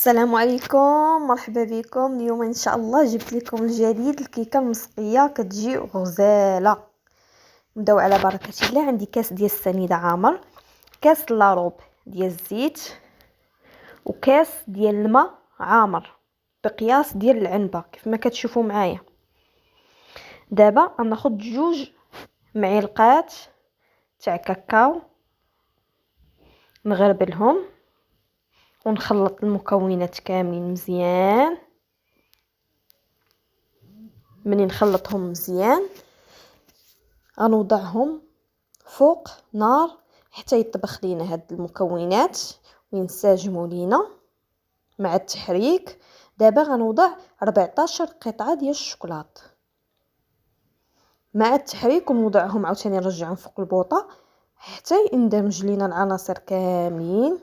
السلام عليكم، مرحبا بكم. اليوم ان شاء الله جبت لكم الجديد، الكيكه المسقيه كتجي غزاله. نبداو على بركه الله. عندي كاس ديال السنيده عامر، كاس لاروب ديال الزيت، وكاس ديال الماء عامر بقياس ديال العنبه كيف ما كتشوفوا معايا. دابا غناخذ 2 معلقات تاع كاكاو، نغربلهم ونخلط المكونات كاملين مزيان. مني نخلطهم مزيان غنوضعهم فوق نار حتى يطبخ لينا هاد المكونات وينسجموا لينا مع التحريك. دابا غنوضع 14 قطعه ديال الشوكولات مع التحريك، ونوضعهم عاوتاني نرجعهم فوق البوطه حتى يندمج لينا العناصر كاملين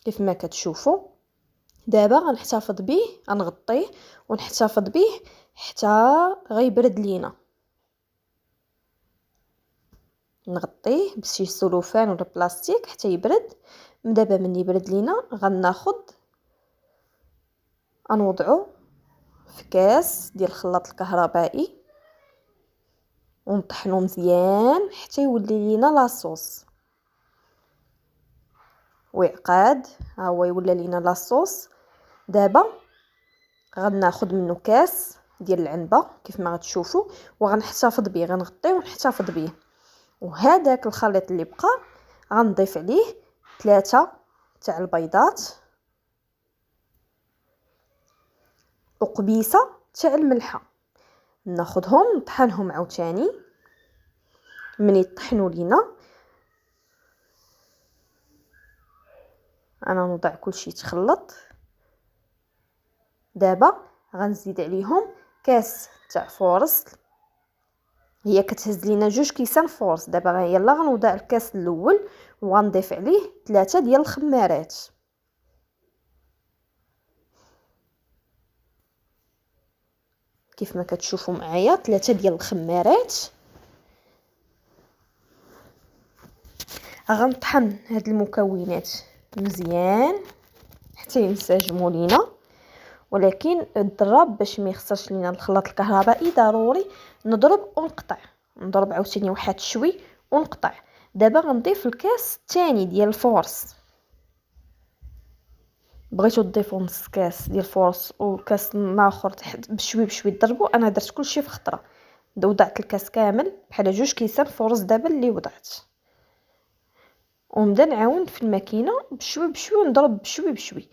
كيف ما كتشوفوا. دابا غنحتفظ به، غنغطيه ونحتفظ به حتى غيبرد لينا. نغطيه بشي سلوفان ولا بلاستيك حتى يبرد. دابا من يبرد لينا غنوضعو في كاس ديال الخلاط الكهربائي ونطحنو مزيان حتى يولي لينا لاصوص. وعقاد ها هو يولى لينا لاصوص. دابا غناخذ منه كاس ديال العنبه كيف ما غتشوفوا، وغنحتفظ به، غنغطيه ونحتفظ به. وهذاك الخليط اللي بقى غنضيف عليه 3 تاع البيضات وقبيصه تاع الملحه. ناخذهم نطحنهم عاوتاني. من يطحنوا لينا انا نوضع كلشي يتخلط. دابا غنزيد عليهم كاس تاع فورص، هي كتهز لينا 2 كيسان فورص. دابا يلا غنوضع الكاس الاول وغنضيف عليه 3 ديال الخمارات. كيف ما كتشوفوا معايا 3 ديال الخمارات. غنطحن هاد المكونات مزيان حتى ينسجموا لينا، ولكن الضراب باش ما يخسرش لينا الخلاط الكهربائي ضروري نضرب ونقطع، نضرب عاوتاني واحد شوي ونقطع. دابا غنضيف الكاس الثاني ديال الفورص. بغيتو تضيفوا نص كاس ديال الفورص وكاس اخر تحت بشوي بشوي تضربوا. انا درت كلشي في خطره، وضعت الكاس كامل بحال 2 كيسان فورص دابا اللي وضعت، ونبدا نعاون في الماكينه بشوي بشوي نضرب بشوي بشوي،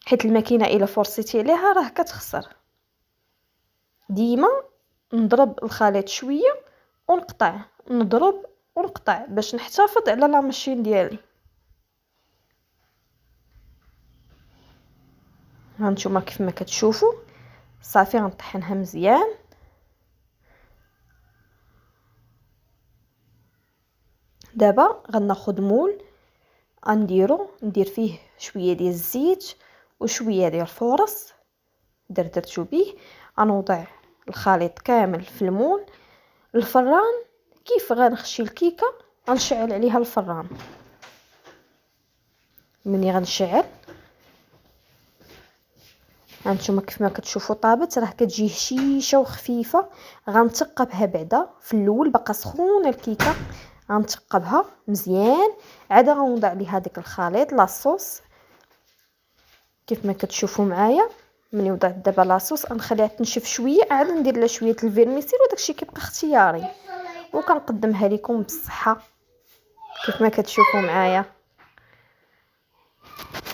حيت الماكينه الا فرصيتي عليها راه كتخسر. ديما نضرب الخليط شويه ونقطع، نضرب ونقطع باش نحتفظ على لا ماشين ديالي. هانتوما كيف ما كتشوفوا صافي غنطحنها مزيان. دابا غناخذ مول ندير فيه شويه ديال الزيت وشويه ديال الفورص دردرتو به. غنوضع الخليط كامل في المول. الفران كيف غنخشي الكيكه غنشعل عليها الفران. مني غنشعل هانتوما كيف ما كتشوفوا طابت، راه كتجي هشيشه وخفيفه. غنثقبها بعدا في الاول باقا سخونه الكيكه، غنثقبها مزيان. عاد غنوضع ليها ديك الخليط لاصوص كيف ما كتشوفوا معايا. من وضعت دابا لاصوص غنخليها تنشف شويه، عاد ندير لها شويه الفيرميسيل وداكشي كيبقى اختياري. وكنقدمها لكم بالصحه كيف ما كتشوفوا معايا.